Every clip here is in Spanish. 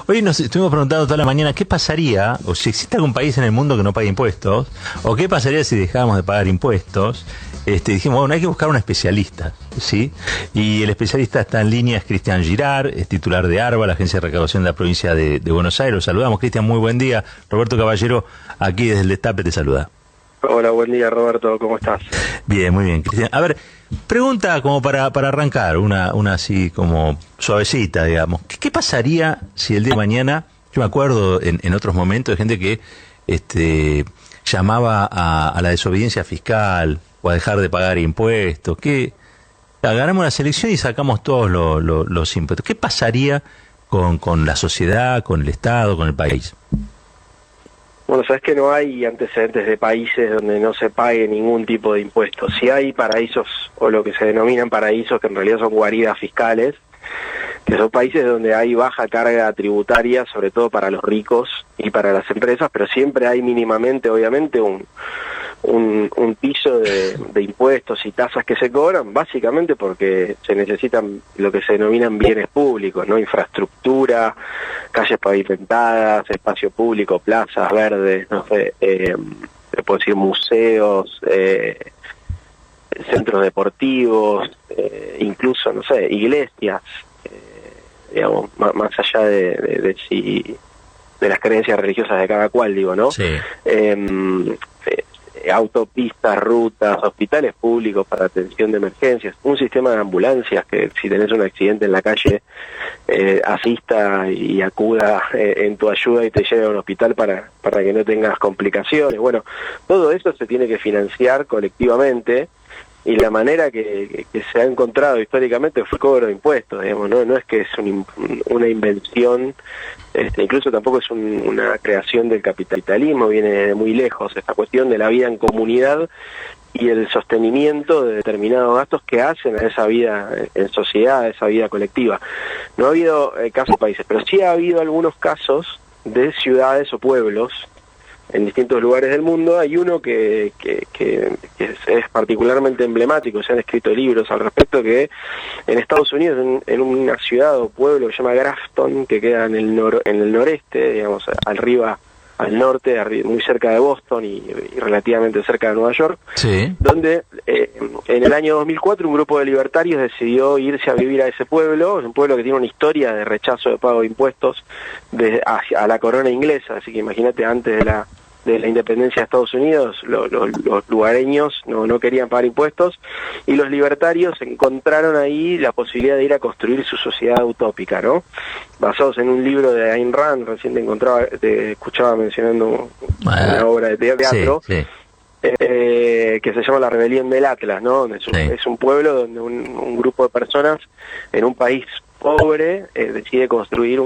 Hoy nos estuvimos preguntando toda la mañana qué pasaría, o si existe algún país en el mundo que no pague impuestos, o qué pasaría si dejáramos de pagar impuestos. Dijimos, bueno, hay que buscar un especialista, ¿sí? Y el especialista está en línea, es Cristian Girard, es titular de ARBA, la Agencia de Recaudación de la Provincia de Buenos Aires. Lo saludamos, Cristian, muy buen día. Roberto Caballero, aquí desde el Destape te saluda. Hola, buen día, Roberto, ¿cómo estás? Bien, muy bien, Cristian. A ver, pregunta como para arrancar, una así como suavecita, digamos. ¿Qué pasaría si el día de mañana, yo me acuerdo en otros momentos de gente que llamaba a la desobediencia fiscal o a dejar de pagar impuestos, que ganamos la elección y sacamos todos los impuestos? ¿Qué pasaría con la sociedad, con el Estado, con el país? Bueno, sabes que no hay antecedentes de países donde no se pague ningún tipo de impuestos. Sí hay paraísos, o lo que se denominan paraísos, que en realidad son guaridas fiscales, que son países donde hay baja carga tributaria, sobre todo para los ricos y para las empresas, pero siempre hay mínimamente, obviamente, un piso de impuestos y tasas que se cobran, básicamente porque se necesitan lo que se denominan bienes públicos, ¿no? Infraestructura, calles pavimentadas, espacio público, plazas verdes, no sé, se puede decir museos, centros deportivos, incluso, no sé, iglesias, digamos, más allá de las creencias religiosas de cada cual, digo, ¿no? Sí. Autopistas, rutas, hospitales públicos para atención de emergencias, un sistema de ambulancias que si tenés un accidente en la calle asista y acuda en tu ayuda y te lleve a un hospital para que no tengas complicaciones. Bueno, todo eso se tiene que financiar colectivamente, y la manera que se ha encontrado históricamente fue el cobro de impuestos, digamos, no es que es una invención, incluso tampoco es una creación del capitalismo, viene de muy lejos, esta cuestión de la vida en comunidad y el sostenimiento de determinados gastos que hacen a esa vida en sociedad, a esa vida colectiva. No ha habido casos de países, pero sí ha habido algunos casos de ciudades o pueblos en distintos lugares del mundo. Hay uno que es particularmente emblemático, se han escrito libros al respecto, que en Estados Unidos, en una ciudad o pueblo que se llama Grafton, que queda en el noreste, digamos, arriba al norte, muy cerca de Boston y relativamente cerca de Nueva York, sí, donde en el año 2004 un grupo de libertarios decidió irse a vivir a ese pueblo. Es un pueblo que tiene una historia de rechazo de pago de impuestos a la corona inglesa, así que imagínate, antes de la independencia de Estados Unidos, los lugareños no querían pagar impuestos, y los libertarios encontraron ahí la posibilidad de ir a construir su sociedad utópica, ¿no? Basados en un libro de Ayn Rand, recién te escuchaba mencionando una obra de teatro, sí, sí, que se llama La Rebelión del Atlas, ¿no? Es un pueblo donde un grupo de personas en un país pobre decide construir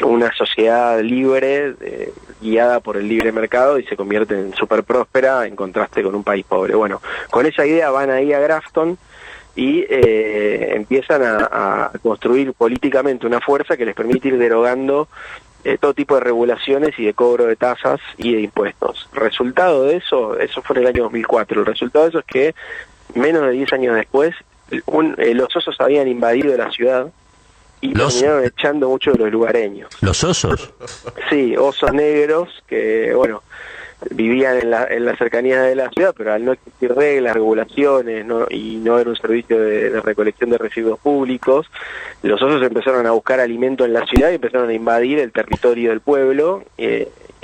una sociedad libre, guiada por el libre mercado, y se convierte en súper próspera en contraste con un país pobre. Bueno, con esa idea van ahí a Grafton y empiezan a construir políticamente una fuerza que les permite ir derogando todo tipo de regulaciones y de cobro de tasas y de impuestos. Resultado de eso fue en el año 2004. El resultado de eso es que menos de 10 años después los osos habían invadido la ciudad y terminaron echando muchos de los lugareños. ¿Los osos? Sí, osos negros que, bueno, vivían en la cercanía de la ciudad, pero al no existir reglas, regulaciones, y no haber un servicio de recolección de residuos públicos, los osos empezaron a buscar alimento en la ciudad y empezaron a invadir el territorio del pueblo,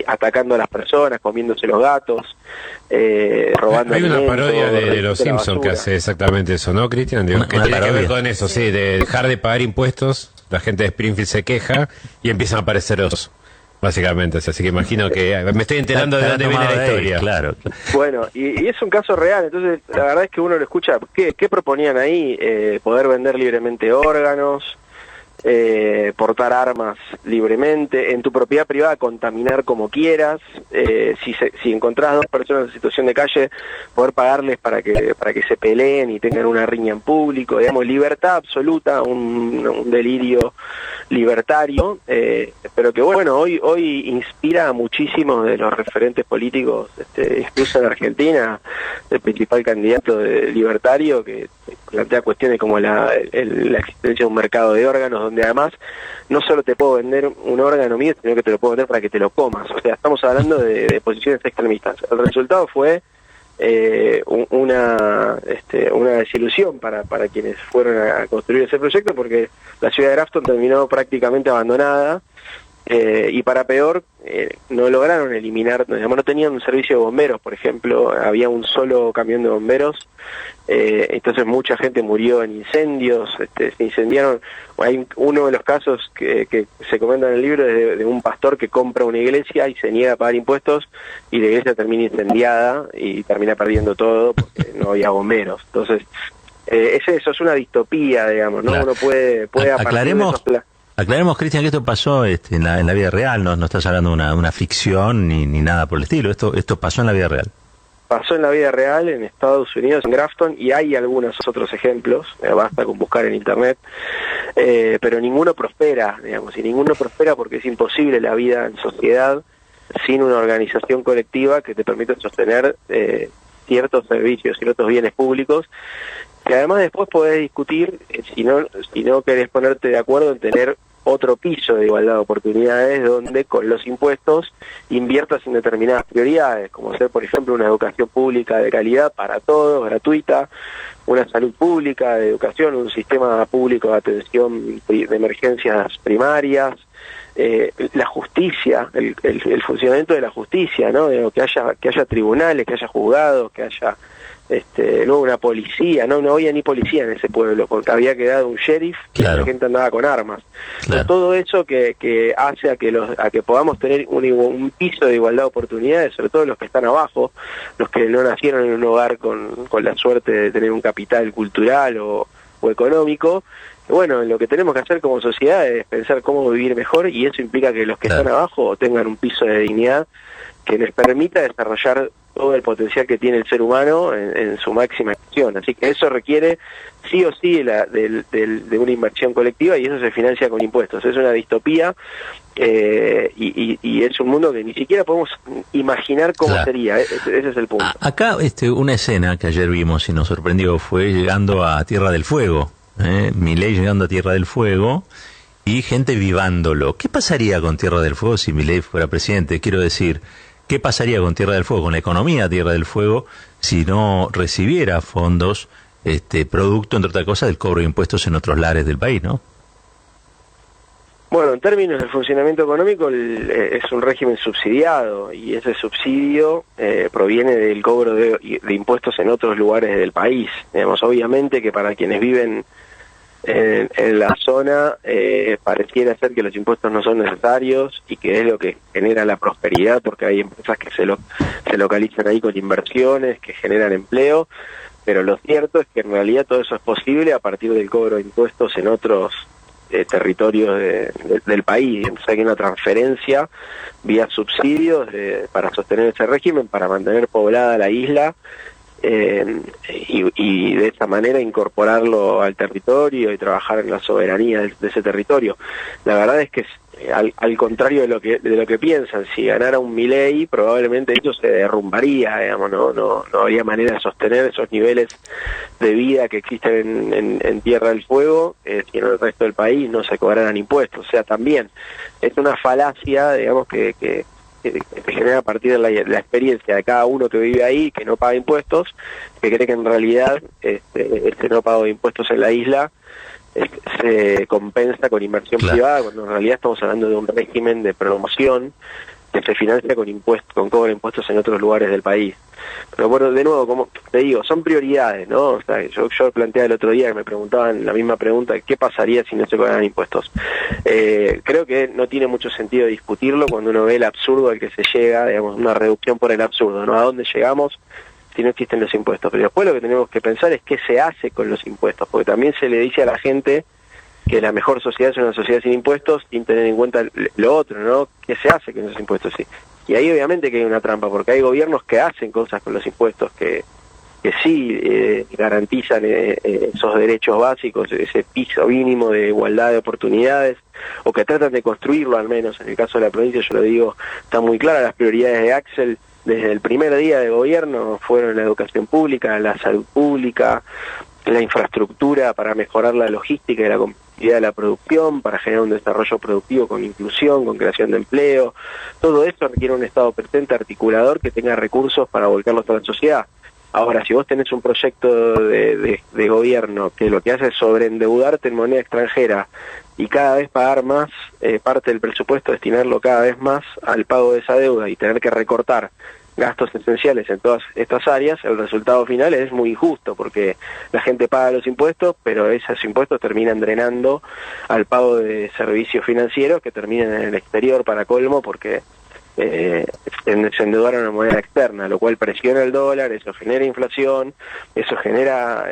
atacando a las personas, comiéndose los gatos, robando. Hay una parodia de Los Simpsons que hace exactamente eso, ¿no, Cristian? Que tiene que ver con eso, sí, de dejar de pagar impuestos, la gente de Springfield se queja y empiezan a aparecer osos, básicamente. Así que imagino que me estoy enterando de dónde viene la historia. Claro. Bueno, y es un caso real. Entonces la verdad es que uno lo escucha. ¿Qué proponían ahí? Poder vender libremente órganos, portar armas libremente, en tu propiedad privada contaminar como quieras, si encontrás dos personas en situación de calle, poder pagarles para que se peleen y tengan una riña en público, digamos, libertad absoluta, un delirio libertario, pero que bueno, hoy inspira a muchísimos de los referentes políticos, incluso en Argentina, el principal candidato libertario, que plantea cuestiones como la existencia de un mercado de órganos, donde además no solo te puedo vender un órgano mío, sino que te lo puedo vender para que te lo comas. O sea, estamos hablando de posiciones extremistas. El resultado fue una desilusión para quienes fueron a construir ese proyecto, porque la ciudad de Grafton terminó prácticamente abandonada, y para peor, no lograron eliminar, digamos, no tenían un servicio de bomberos, por ejemplo, había un solo camión de bomberos, entonces mucha gente murió en incendios, se incendiaron. Hay uno de los casos que se comenta en el libro de un pastor que compra una iglesia y se niega a pagar impuestos, y la iglesia termina incendiada y termina perdiendo todo porque no había bomberos. Entonces, eso es una distopía, digamos, ¿no? Claro. Uno puede Aclaremos, Cristian, que esto pasó en la vida real, no estás hablando de una ficción ni nada por el estilo, esto pasó en la vida real. Pasó en la vida real en Estados Unidos, en Grafton, y hay algunos otros ejemplos, basta con buscar en internet, pero ninguno prospera, digamos, y ninguno prospera porque es imposible la vida en sociedad sin una organización colectiva que te permita sostener ciertos servicios, ciertos bienes públicos, que además después podés discutir si no querés ponerte de acuerdo en tener otro piso de igualdad de oportunidades donde con los impuestos inviertas en determinadas prioridades, como ser, por ejemplo, una educación pública de calidad para todos, gratuita, una salud pública de educación, un sistema público de atención de emergencias primarias, la justicia, el funcionamiento de la justicia, ¿no? Que haya tribunales, que haya juzgados, que haya luego una policía, no había ni policía en ese pueblo, porque había quedado un sheriff, claro, y la gente andaba con armas. Claro. Entonces, todo eso que hace a que podamos tener un piso de igualdad de oportunidades, sobre todo los que están abajo, los que no nacieron en un hogar con la suerte de tener un capital cultural o económico. Bueno, lo que tenemos que hacer como sociedad es pensar cómo vivir mejor, y eso implica que los que están abajo tengan un piso de dignidad que les permita desarrollar todo el potencial que tiene el ser humano en su máxima expresión. Así que eso requiere sí o sí de una inversión colectiva, y eso se financia con impuestos. Es una distopía, y es un mundo que ni siquiera podemos imaginar cómo sería. Ese es el punto. Acá una escena que ayer vimos y nos sorprendió fue llegando a Tierra del Fuego, Milei llegando a Tierra del Fuego y gente vivándolo. ¿Qué pasaría con Tierra del Fuego si Milei fuera presidente? Quiero decir, ¿qué pasaría con Tierra del Fuego, con la economía de Tierra del Fuego, si no recibiera fondos, producto, entre otras cosas, del cobro de impuestos en otros lares del país, ¿no? Bueno, en términos del funcionamiento económico, es un régimen subsidiado, y ese subsidio proviene del cobro de impuestos en otros lugares del país. Digamos, obviamente que para quienes viven en la zona pareciera ser que los impuestos no son necesarios, y que es lo que genera la prosperidad, porque hay empresas que se localizan ahí con inversiones que generan empleo, pero lo cierto es que en realidad todo eso es posible a partir del cobro de impuestos en otros territorios del país. Entonces hay una transferencia vía subsidios para sostener ese régimen, para mantener poblada la isla, y de esa manera incorporarlo al territorio y trabajar en la soberanía de ese territorio. La verdad es que al contrario de lo que piensan, si ganara un Milei, probablemente eso se derrumbaría, digamos, no habría manera de sostener esos niveles de vida que existen en Tierra del Fuego si en el resto del país no se cobraran impuestos. O sea, también es una falacia, digamos, que se genera a partir de la experiencia de cada uno que vive ahí, que no paga impuestos, que cree que en realidad este no pago de impuestos en la isla se compensa con inversión privada, cuando en realidad estamos hablando de un régimen de promoción que se financia con cobro de impuestos en otros lugares del país. Pero bueno, de nuevo, como te digo, son prioridades, ¿no? O sea, yo planteaba el otro día, que me preguntaban la misma pregunta, ¿qué pasaría si no se cobraran impuestos? Creo que no tiene mucho sentido discutirlo cuando uno ve el absurdo al que se llega, digamos, una reducción por el absurdo, ¿no? ¿A dónde llegamos si no existen los impuestos? Pero después lo que tenemos que pensar es qué se hace con los impuestos, porque también se le dice a la gente que la mejor sociedad es una sociedad sin impuestos, sin tener en cuenta lo otro, ¿no? ¿Qué se hace con esos impuestos? Sí. Y ahí obviamente que hay una trampa, porque hay gobiernos que hacen cosas con los impuestos que sí garantizan esos derechos básicos, ese piso mínimo de igualdad de oportunidades, o que tratan de construirlo al menos. En el caso de la provincia, yo lo digo, está muy clara, las prioridades de Axel desde el primer día de gobierno fueron la educación pública, la salud pública, la infraestructura para mejorar la logística y la competitividad de la producción, para generar un desarrollo productivo con inclusión, con creación de empleo. Todo esto requiere un Estado presente, articulador, que tenga recursos para volcarlos a la sociedad. Ahora, si vos tenés un proyecto de gobierno que lo que hace es sobreendeudarte en moneda extranjera y cada vez pagar más parte del presupuesto, destinarlo cada vez más al pago de esa deuda y tener que recortar gastos esenciales en todas estas áreas, el resultado final es muy injusto, porque la gente paga los impuestos, pero esos impuestos terminan drenando al pago de servicios financieros que terminan en el exterior para colmo, porque se endeudaron en moneda externa, lo cual presiona el dólar, eso genera inflación, eso genera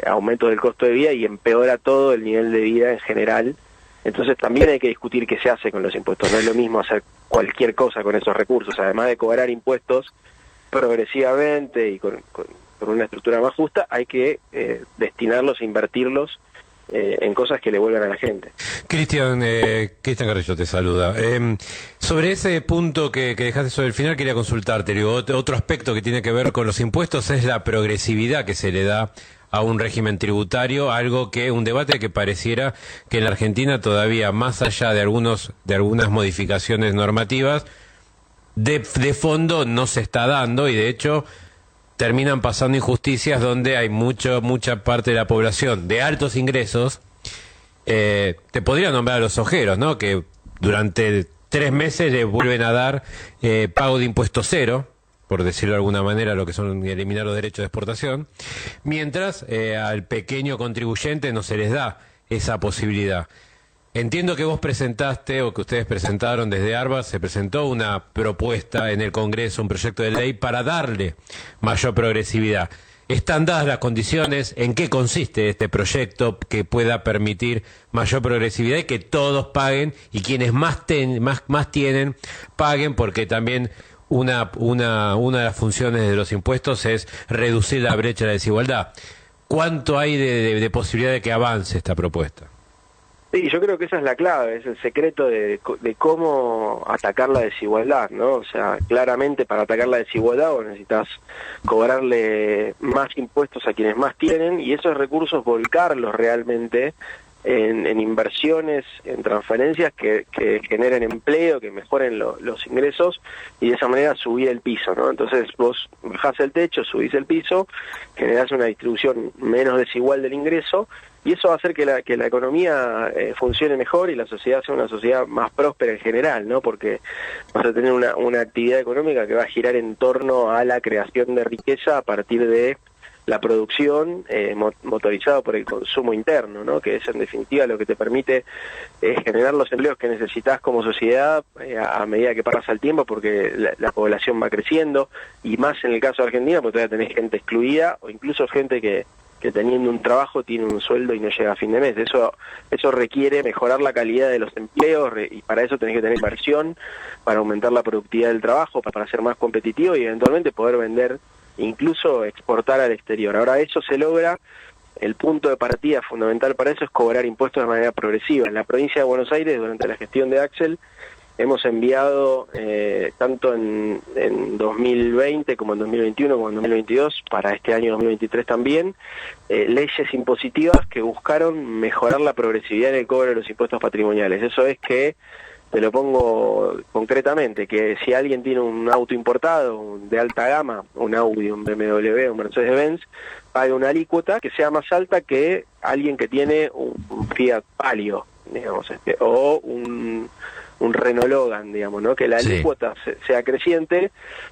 aumento del costo de vida y empeora todo el nivel de vida en general. Entonces también hay que discutir qué se hace con los impuestos. No es lo mismo hacer cualquier cosa con esos recursos, además de cobrar impuestos progresivamente y con una estructura más justa, hay que destinarlos, invertirlos en cosas que le vuelvan a la gente. Cristian Carrillo te saluda. Sobre ese punto que dejaste sobre el final, quería consultarte. Digo, otro aspecto que tiene que ver con los impuestos es la progresividad que se le da a un régimen tributario, un debate que pareciera que en la Argentina todavía, más allá de algunas modificaciones normativas, de fondo no se está dando, y de hecho terminan pasando injusticias donde hay mucha parte de la población de altos ingresos. Te podría nombrar a los ojeros, ¿no?, que durante 3 meses le vuelven a dar pago de impuesto cero, por decirlo de alguna manera, lo que son eliminar los derechos de exportación, mientras al pequeño contribuyente no se les da esa posibilidad. Entiendo que vos presentaste, o que ustedes presentaron desde ARBA, se presentó una propuesta en el Congreso, un proyecto de ley para darle mayor progresividad. ¿Están dadas las condiciones? ¿En qué consiste este proyecto que pueda permitir mayor progresividad y que todos paguen, y quienes más tienen paguen? Porque también una de las funciones de los impuestos es reducir la brecha de la desigualdad. ¿Cuánto hay de posibilidad de que avance esta propuesta? Sí, yo creo que esa es la clave, es el secreto de cómo atacar la desigualdad, ¿no? O sea, claramente para atacar la desigualdad vos necesitas cobrarle más impuestos a quienes más tienen, y esos recursos volcarlos realmente en inversiones, en transferencias que generen empleo, que mejoren los ingresos, y de esa manera subir el piso, ¿no? Entonces vos bajás el techo, subís el piso, generás una distribución menos desigual del ingreso, y eso va a hacer que la economía funcione mejor y la sociedad sea una sociedad más próspera en general, ¿no? Porque vas a tener una actividad económica que va a girar en torno a la creación de riqueza a partir de la producción motorizada por el consumo interno, ¿no? Que es en definitiva lo que te permite generar los empleos que necesitas como sociedad a medida que pasa el tiempo, porque la población va creciendo, y más en el caso de Argentina, porque todavía tenés gente excluida, o incluso gente que teniendo un trabajo tiene un sueldo y no llega a fin de mes. Eso requiere mejorar la calidad de los empleos, y para eso tenés que tener inversión, para aumentar la productividad del trabajo, para ser más competitivo y eventualmente poder vender, incluso exportar al exterior. Ahora eso se logra, el punto de partida fundamental para eso es cobrar impuestos de manera progresiva. En la provincia de Buenos Aires, durante la gestión de Axel, hemos enviado, tanto en 2020 como en 2021 como en 2022, para este año 2023 también, leyes impositivas que buscaron mejorar la progresividad en el cobro de los impuestos patrimoniales. Eso es que, te lo pongo concretamente, que si alguien tiene un auto importado de alta gama, un Audi, un BMW, un Mercedes-Benz, pague una alícuota que sea más alta que alguien que tiene un Fiat Palio, digamos, o un Renault Logan, digamos, ¿no? Que la alícuota sea creciente,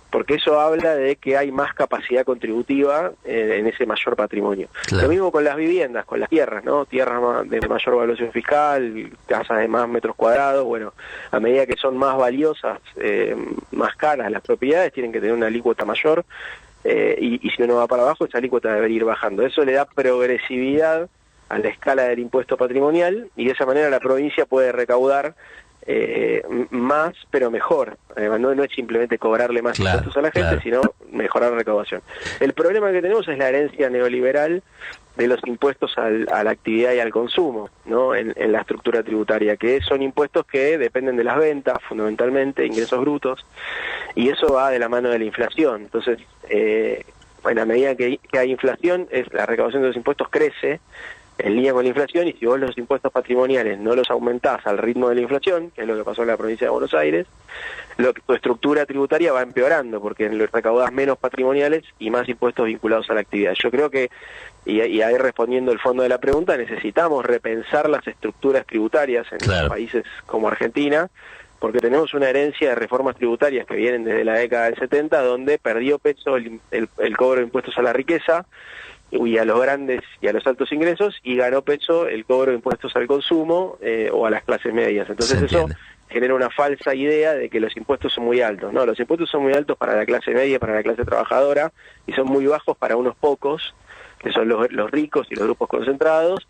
porque eso habla de que hay más capacidad contributiva en ese mayor patrimonio. Claro. Lo mismo con las viviendas, con las tierras, ¿no? Tierras de mayor valuación fiscal, casas de más metros cuadrados. Bueno, a medida que son más valiosas, más caras las propiedades, tienen que tener una alícuota mayor, y si uno va para abajo, esa alícuota debería ir bajando. Eso le da progresividad a la escala del impuesto patrimonial, y de esa manera la provincia puede recaudar más pero mejor. No es simplemente cobrarle más impuestos a la gente, sino mejorar la recaudación. El problema que tenemos es la herencia neoliberal de los impuestos a la actividad y al consumo, ¿no? En la estructura tributaria, que son impuestos que dependen de las ventas, fundamentalmente ingresos brutos, y eso va de la mano de la inflación. Entonces en la medida que hay inflación, la recaudación de los impuestos crece en línea con la inflación, y si vos los impuestos patrimoniales no los aumentás al ritmo de la inflación, que es lo que pasó en la provincia de Buenos Aires, tu estructura tributaria va empeorando, porque recaudás menos patrimoniales y más impuestos vinculados a la actividad. Yo creo que, y ahí respondiendo el fondo de la pregunta, necesitamos repensar las estructuras tributarias en los países como Argentina, porque tenemos una herencia de reformas tributarias que vienen desde la década del 70, donde perdió peso el cobro de impuestos a la riqueza y a los grandes y a los altos ingresos, y ganó peso el cobro de impuestos al consumo o a las clases medias. Entonces eso genera una falsa idea de que los impuestos son muy altos. No, los impuestos son muy altos para la clase media, para la clase trabajadora, y son muy bajos para unos pocos, que son los ricos y los grupos concentrados,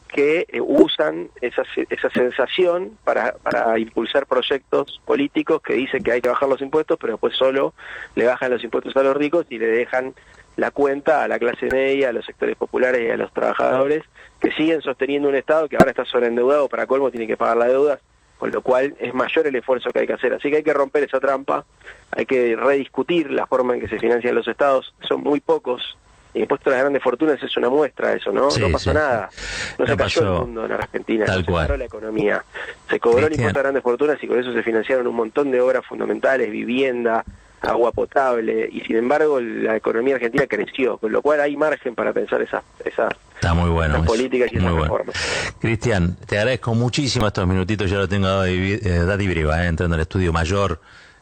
que usan esa sensación para impulsar proyectos políticos que dicen que hay que bajar los impuestos, pero después solo le bajan los impuestos a los ricos y le dejan la cuenta a la clase media, a los sectores populares y a los trabajadores, que siguen sosteniendo un Estado que ahora está sobreendeudado, para colmo tiene que pagar la deuda, con lo cual es mayor el esfuerzo que hay que hacer. Así que hay que romper esa trampa, hay que rediscutir la forma en que se financian los Estados. Son muy pocos. El impuesto a las grandes fortunas es una muestra de eso, ¿no? No pasó nada. No se cayó el mundo en Argentina, no se paró la economía. Se cobró el impuesto a las grandes fortunas y con eso se financiaron un montón de obras fundamentales, vivienda, agua potable, y sin embargo la economía argentina creció, con lo cual hay margen para pensar esas Está muy bueno, esas políticas y esas reformas. Cristian, te agradezco muchísimo estos minutitos, ya lo tengo dado Dati Brieva, entrando al estudio mayor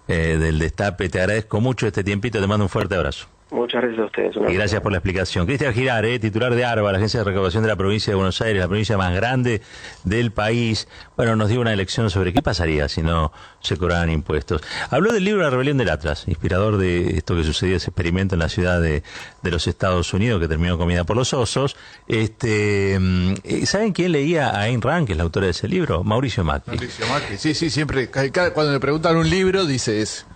del Destape. Te agradezco mucho este tiempito, te mando un fuerte abrazo. Muchas gracias a ustedes. Y gracias por la explicación. Cristian Girar, titular de ARBA, la Agencia de Recaudación de la Provincia de Buenos Aires, la provincia más grande del país. Bueno, nos dio una lección sobre qué pasaría si no se cobraran impuestos. Habló del libro La Rebelión del Atlas, inspirador de esto que sucedió, ese experimento en la ciudad de los Estados Unidos que terminó comida por los osos. ¿Saben quién leía a Ayn Rand, que es la autora de ese libro? Mauricio Macri. Mauricio Macri, sí, siempre. Cuando le preguntan un libro, dice eso.